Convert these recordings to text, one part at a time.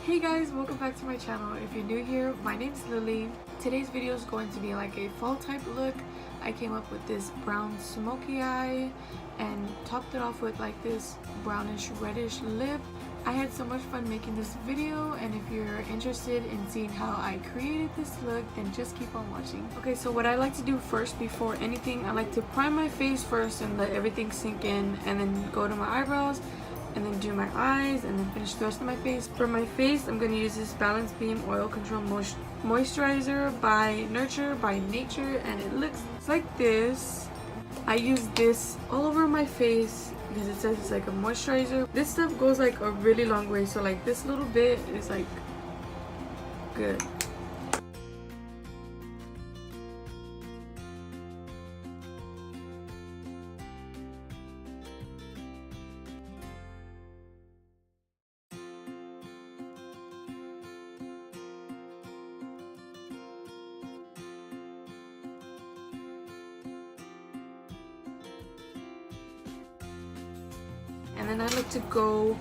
Hey guys, welcome back to my channel. If you're new here, my name's Lily. Today's video is going to be like a fall type look. I came up with this brown smoky eye and topped it off with like this brownish reddish lip. I had so much fun making this video, and if you're interested in seeing how I created this look, then just keep on watching. Okay, so what I like to do first before anything, I like to prime my face first and let everything sink in, and then go to my eyebrows and then do my eyes and then finish the rest of my face. For my face, I'm going to use this Balance Beam Oil Control Moisturizer by Nurture by Nature, and it looks like this. I use this all over my face because it says it's like a moisturizer. This stuff goes like a really long way, so like this little bit is like good. And then I like to go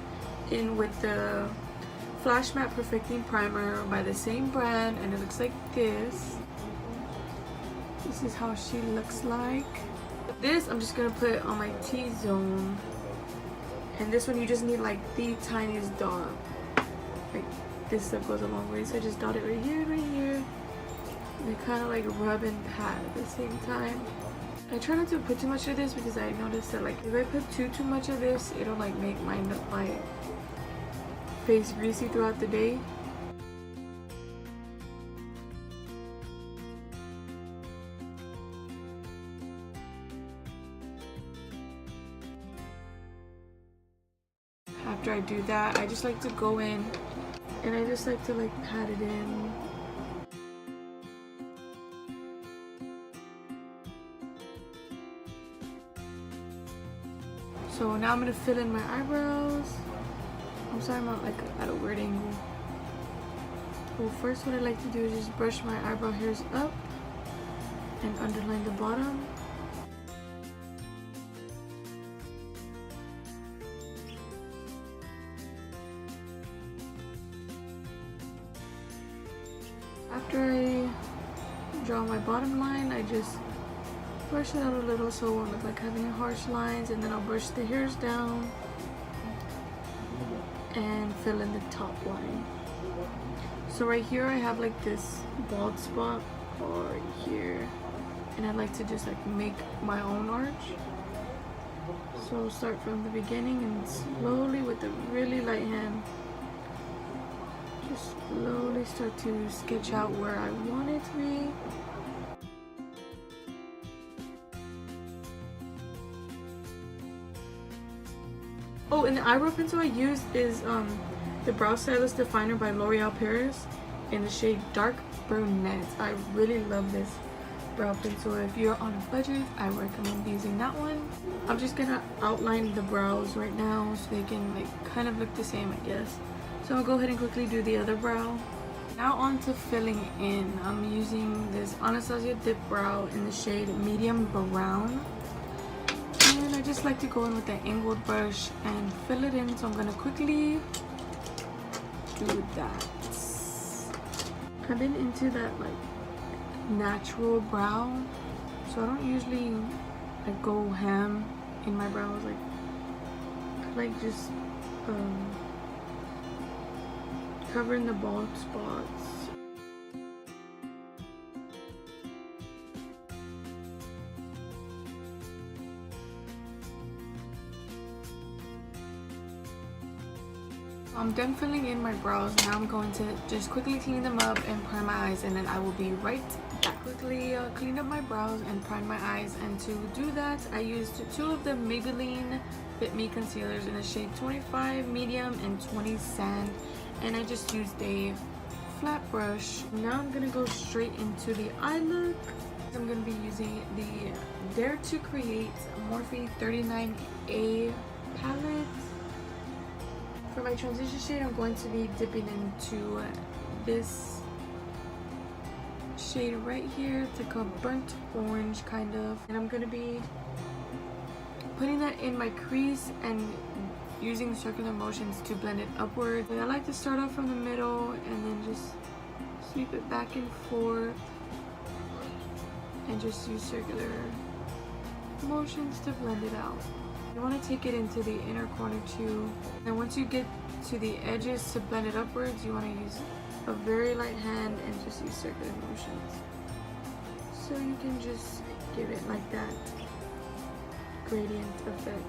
in with the Flash Matte Perfecting Primer by the same brand, and it looks like this. This is how she looks like. This I'm just gonna put on my T-zone, and this one you just need like the tiniest dot. Like this stuff goes a long way, so I just dot it right here, and they kind of like rub and pat at the same time. I try not to put too much of this because I noticed that like if I put too much of this, it'll like make my face greasy throughout the day. After I do that, I just like to go in and I just like to like pat it in. So now I'm going to fill in my eyebrows. I'm sorry I'm not like at a weird angle. Well, first what I like to do is just brush my eyebrow hairs up and underline the bottom. After I draw my bottom line, I just brush it out a little so it won't look like having harsh lines, and then I'll brush the hairs down and fill in the top line. So right here I have like this bald spot right here, and I like to just like make my own arch. So I'll start from the beginning and slowly with a really light hand just slowly start to sketch out where I want it to be. Oh, and the eyebrow pencil I used is the Brow Stylist Definer by Loreal Paris in the shade Dark Brunette. I really love this brow pencil. If you're on a budget, I recommend using that one. I'm just gonna outline the brows right now so they can like kind of look the same, I guess. So I'll go ahead and quickly do the other brow. Now on to filling in. I'm using this Anastasia Dip Brow in the shade Medium Brown. And I just like to go in with the angled brush and fill it in, so I'm going to quickly do that. I've been into that like natural brow, so I don't usually like go ham in my brows. Like just covering the bald spots. I'm done filling in my brows. Now I'm going to just quickly clean them up and prime my eyes, and then I will be right back. Quickly clean up my brows and prime my eyes, and to do that I used two of the Maybelline FitMe concealers in the shade 25 medium and 20 sand, and I just used a flat brush. Now I'm gonna go straight into the eye look. I'm gonna be using the Dare to Create Morphe 39A palette. For my transition shade, I'm going to be dipping into this shade right here. It's like a burnt orange kind of. And I'm going to be putting that in my crease and using circular motions to blend it upward. And I like to start off from the middle and then just sweep it back and forth and just use circular motions to blend it out. You want to take it into the inner corner too, and once you get to the edges to blend it upwards, you want to use a very light hand and just use circular motions, so you can just give it like that gradient effect.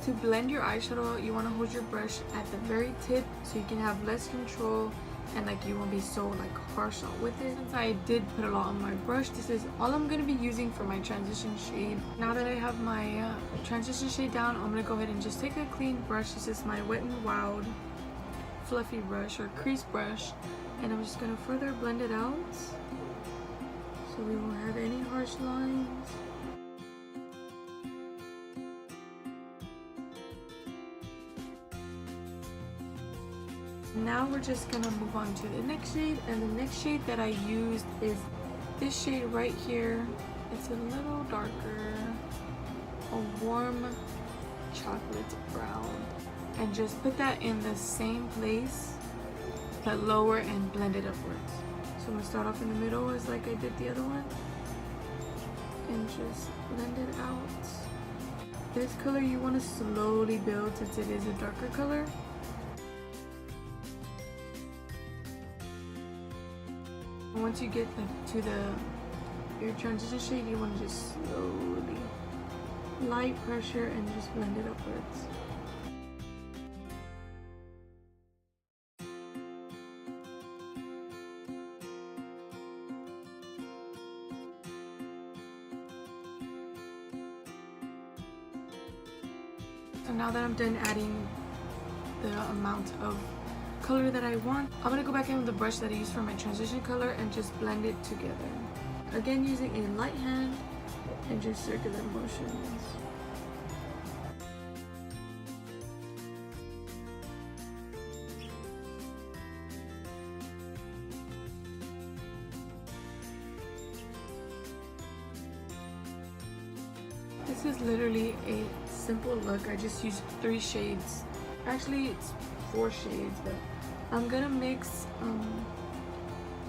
To blend your eyeshadow out, you want to hold your brush at the very tip so you can have less control and like you won't be so like harsh with it. Since I did put a lot on my brush, this is all I'm going to be using for my transition shade. Now that I have my transition shade down, I'm going to go ahead and just take a clean brush. This is my Wet n Wild fluffy brush or crease brush, and I'm just going to further blend it out so we won't have any harsh lines. Now we're just gonna move on to the next shade, and the next shade that I used is this shade right here. It's a little darker, a warm chocolate brown, and just put that in the same place but lower and blend it upwards. So I'm gonna start off in the middle as like I did the other one and just blend it out. This color you want to slowly build since it is a darker color. Once you get to your transition shade, you want to just slowly, light pressure, and just blend it upwards. So now that I'm done adding the amount of color that I want, I'm gonna go back in with the brush that I used for my transition color and just blend it together. Again, using a light hand and just circular motions. This is literally a simple look. I just used 3 shades. Actually, it's 4 shades, but I'm gonna mix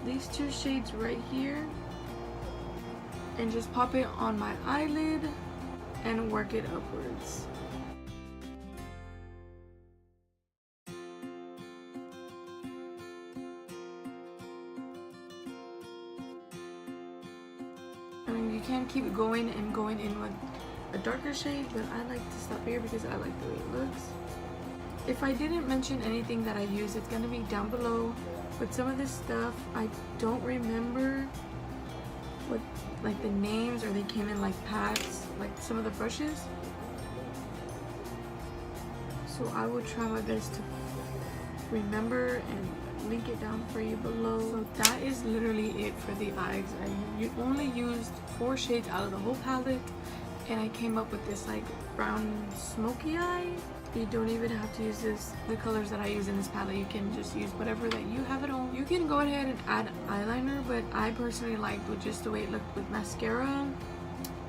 these 2 shades right here and just pop it on my eyelid and work it upwards. I mean, you can keep going and going in with a darker shade, but I like to stop here because I like the way it looks. If I didn't mention anything that I use, it's gonna be down below. But some of this stuff, I don't remember what like the names, or they came in like packs, like some of the brushes. So I will try my best to remember and link it down for you below. So that is literally it for the eyes. I only used 4 shades out of the whole palette, and I came up with this like brown smoky eye. You don't even have to use the colors that I use in this palette. You can just use whatever that you have at home. You can go ahead and add eyeliner, but I personally liked with just the way it looked with mascara.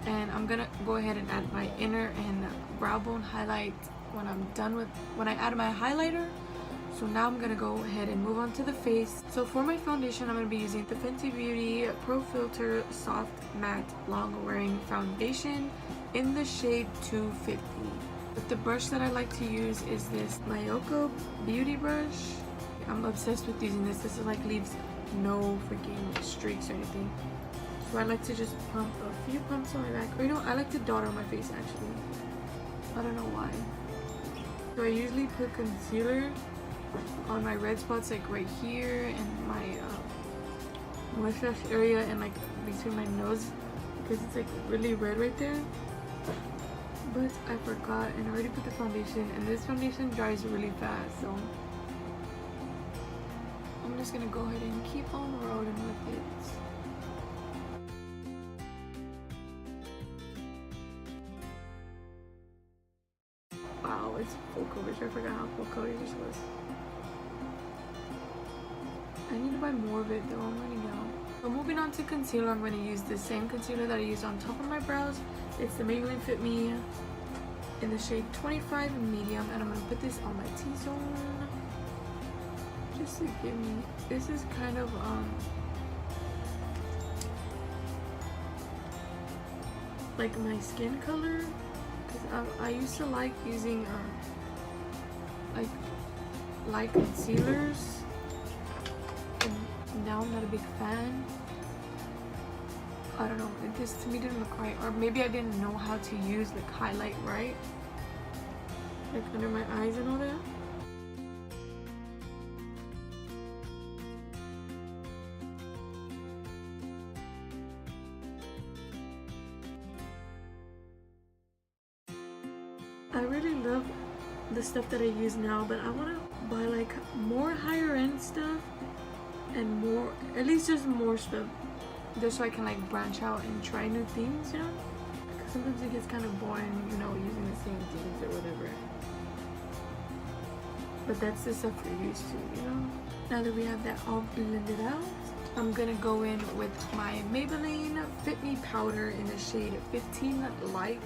And I'm gonna go ahead and add my inner and brow bone highlight when I'm done with, when I add my highlighter. So now I'm gonna go ahead and move on to the face. So for my foundation, I'm gonna be using the Fenty Beauty Pro Filter Soft Matte Long Wearing Foundation in the shade 250. But the brush that I like to use is this Xoxo beauty brush. I'm obsessed with using this. This is like leaves no freaking streaks or anything. So I like to just pump a few pumps on my back. Or you know, I like to dot on my face actually. I don't know why. So I usually put concealer on my red spots, like right here and my mustache area and like between my nose, because it's like really red right there. But I forgot and I already put the foundation, and this foundation dries really fast, so I'm just gonna go ahead and keep on rolling with it. Wow, it's full coverage. I forgot how full coverage this was. I need to buy more of it though, I'm running out. So moving on to concealer, I'm going to use the same concealer that I used on top of my brows. It's the Maybelline FitMe in the shade 25 medium, and I'm going to put this on my T-zone just to give me, this is kind of like my skin color, because I used to like using like light concealers, and now I'm not a big fan. I don't know, it just to me didn't look right, or maybe I didn't know how to use like highlight right, like under my eyes and all that. I really love the stuff that I use now, but I want to buy like more higher end stuff and more, at least just more stuff, just so I can like branch out and try new things, you know? Because sometimes it gets kind of boring, you know, using the same things or whatever. But that's the stuff we're used to, you know? Now that we have that all blended out, I'm gonna go in with my Maybelline FitMe powder in the shade 15 Light.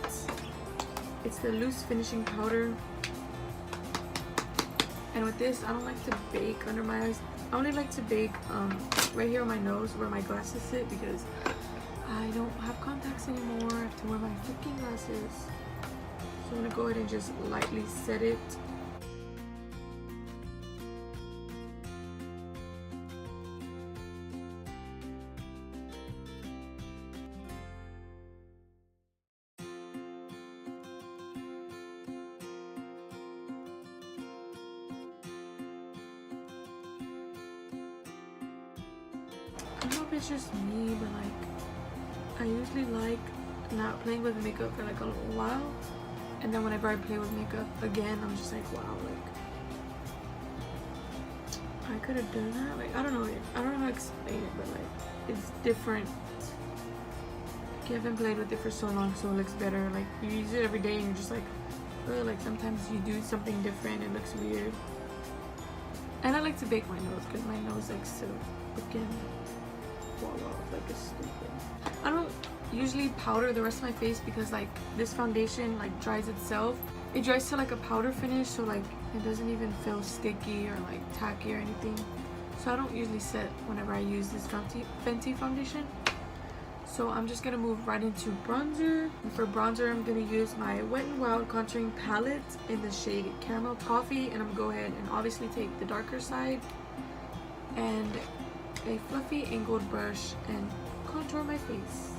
It's the loose finishing powder. And with this, I don't like to bake under my eyes. I only like to bake right here on my nose where my glasses sit, because I don't have contacts anymore. I have to wear my freaking glasses. So I'm gonna go ahead and just lightly set it. I don't know if it's just me, but like I usually like not playing with makeup for like a little while, and then whenever I play with makeup again, I'm just like, wow, like I could have done that. Like I don't know how to explain it, but like it's different. Like, you haven't played with it for so long, so it looks better. Like you use it every day and you're just like, oh, like sometimes you do something different, it looks weird. And I like to bake my nose because my nose likes to freaking fall off like a stupid. I don't usually powder the rest of my face because like this foundation like dries itself. It dries to like a powder finish, so like it doesn't even feel sticky or like tacky or anything. So I don't usually set whenever I use this Fenty foundation. So I'm just gonna move right into bronzer. And for bronzer, I'm gonna use my Wet n Wild contouring palette in the shade Caramel Toffee, and I'm gonna go ahead and obviously take the darker side and a fluffy angled brush and contour my face.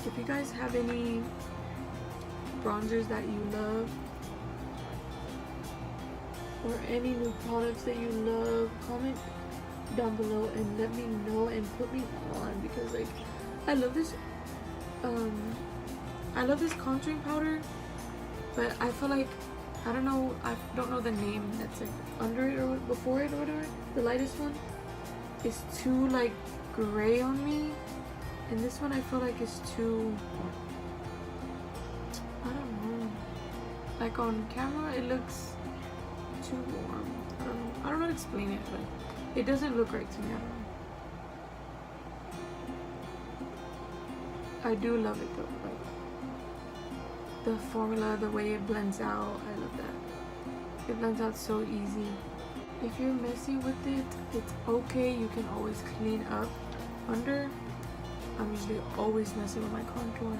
If you guys have any bronzers that you love or any new products that you love, comment down below and let me know and put me on, because like I love this contouring powder, but I feel like I don't know the name that's like under it or before it or whatever. The lightest one is too like gray on me, and this one I feel like is too, I don't know, like on camera it looks too warm. I don't know how to explain it, but it doesn't look right to me. I do love it though. Like the formula, the way it blends out, I love that. It blends out so easy. If you're messy with it, it's okay. You can always clean up under. I'm usually always messing with my contour.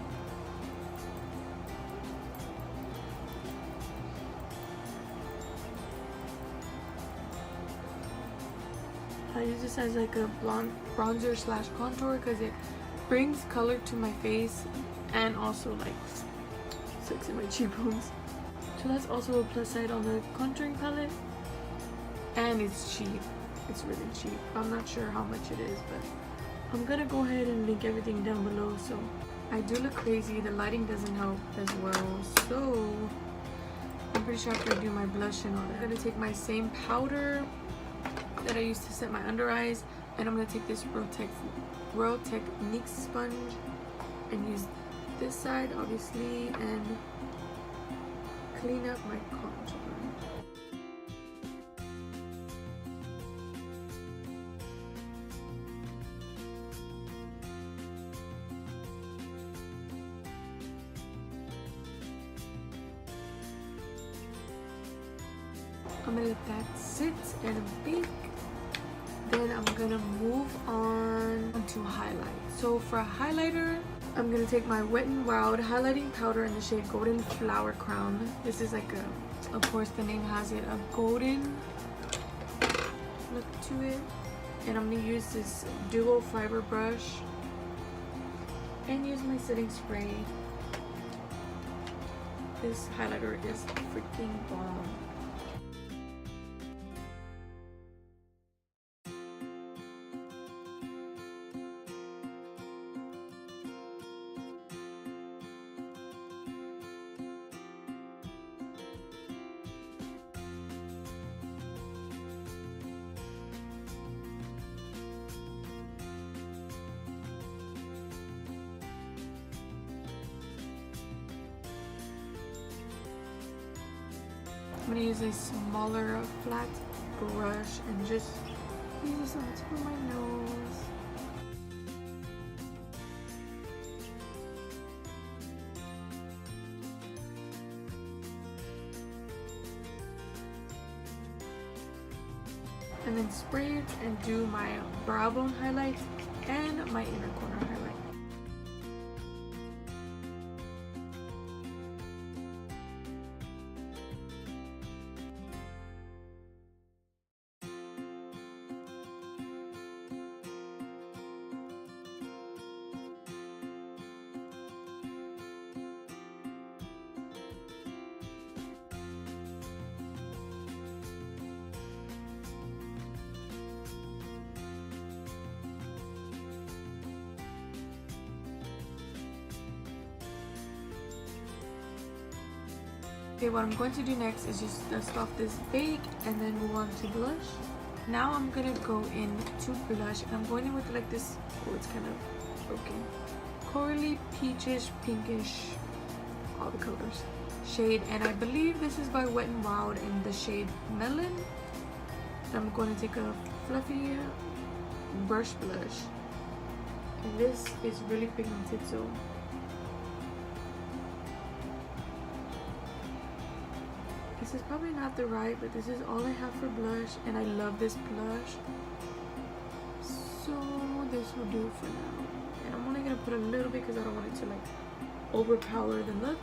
I use this as like a bronzer slash contour because it brings color to my face and also like sticks in my cheekbones. So that's also a plus side on the contouring palette. And it's cheap. It's really cheap. I'm not sure how much it is, but I'm gonna go ahead and link everything down below. So I do look crazy. The lighting doesn't help as well. So I'm pretty sure after I do my blush and all that, I'm gonna take my same powder that I used to set my under eyes, and I'm gonna take this Real Technique sponge and use this side obviously and clean up my contour. I'm gonna let that sit and bake. Then I'm gonna move on to highlight. So for a highlighter, I'm gonna take my Wet n Wild highlighting powder in the shade Golden Flower Crown. This is like a, of course the name has it, a golden look to it. And I'm gonna use this duo fiber brush and use my setting spray. This highlighter is freaking bomb. I'm gonna use a smaller flat brush and just use this on the tip of my nose. And then spray it and do my brow bone highlight and my inner corner highlight. Okay, what I'm going to do next is just dust off this bake and then move on to blush. Now I'm gonna go into blush and I'm going in with like this, oh it's kind of broken, corally peachish pinkish, all the colors, shade, and I believe this is by Wet n Wild in the shade Melon. I'm going to take a fluffy brush blush, and this is really pigmented, so this is probably not the right, but this is all I have for blush, and I love this blush, so this will do for now. And I'm only gonna put a little bit because I don't want it to like overpower the look.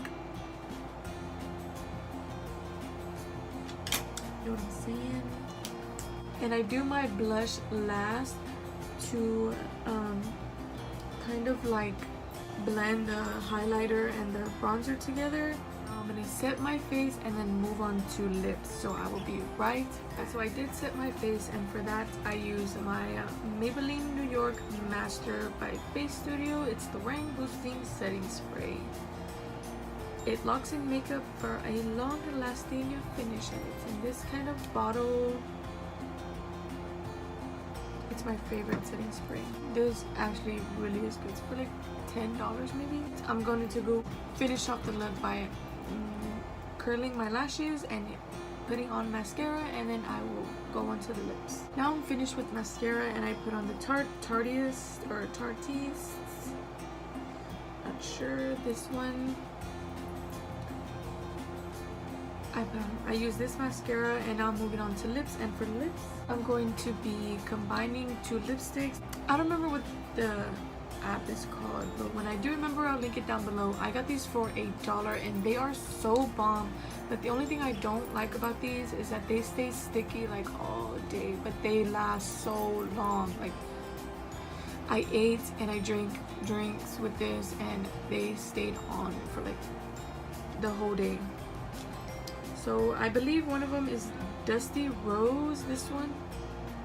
You know what I'm saying? And I do my blush last to kind of like blend the highlighter and the bronzer together. I'm gonna set my face and then move on to lips, so I will be right. So I did set my face, and for that I use my Maybelline New York Master by Face Studio. It's the Ring Boosting Setting Spray. It locks in makeup for a longer lasting finish, and it's in this kind of bottle. It's my favorite setting spray. This actually really is good. It's for like $10 maybe. I'm going to go finish off the look by curling my lashes and putting on mascara, and then I will go onto the lips. Now I'm finished with mascara, and I put on the tarteist or tarteist, not sure, this one. I use this mascara, and now I'm moving on to lips. And for lips, I'm going to be combining two lipsticks. I don't remember what the app is called, but when I do remember, I'll link it down below. I got these for $1 and they are so bomb, but the only thing I don't like about these is that they stay sticky like all day, but they last so long. Like, I ate and I drank drinks with this and they stayed on for like the whole day. So I believe one of them is Dusty Rose, this one.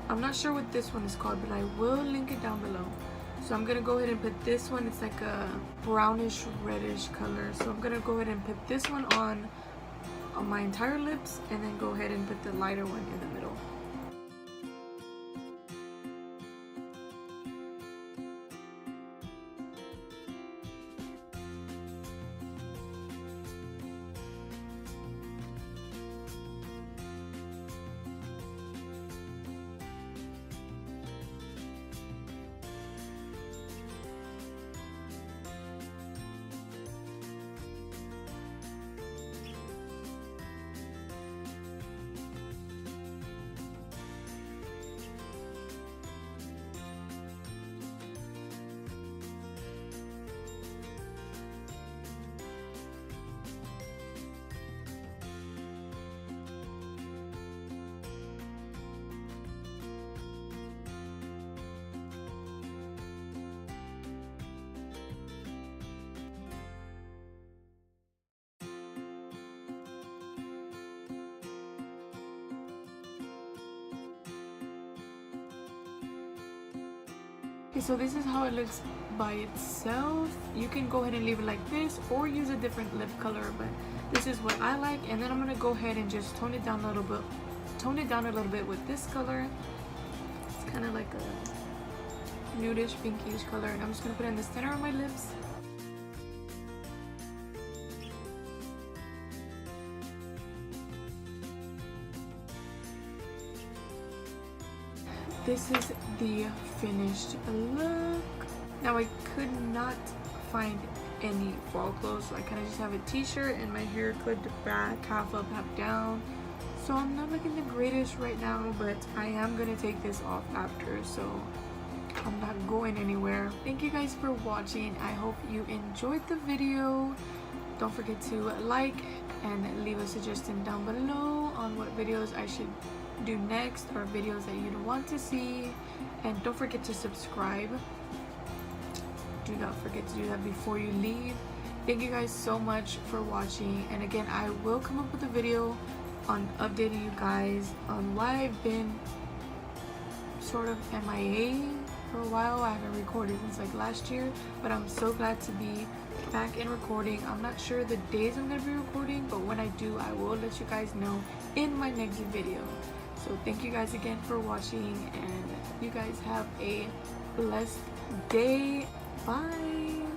I'm not sure what this one is called, but I will link it down below. So I'm gonna go ahead and put this one. It's like a brownish reddish color. So I'm gonna go ahead and put this one on my entire lips, and then go ahead and put the lighter one in the middle. Okay, so this is how it looks by itself. You can go ahead and leave it like this or use a different lip color, but this is what I like. And then I'm gonna go ahead and just tone it down a little bit with this color. It's kind of like a nudish pinkish color, and I'm just gonna put it in the center of my lips. This is the finished look. Now I could not find any fall clothes, so I kind of just have a t-shirt and my hair clipped back, half up, half down. So I'm not looking the greatest right now, but I am gonna take this off after, so I'm not going anywhere. Thank you guys for watching. I hope you enjoyed the video. Don't forget to like and leave a suggestion down below on what videos I should do next or videos that you'd want to see, and don't forget to subscribe. Do not forget to do that before you leave. Thank you guys so much for watching, and again, I will come up with a video on updating you guys on why I've been sort of MIA for a while. I haven't recorded since like last year, but I'm so glad to be back in recording. I'm not sure the days I'm gonna be recording, but when I do, I will let you guys know in my next video. So thank you guys again for watching, and you guys have a blessed day. Bye.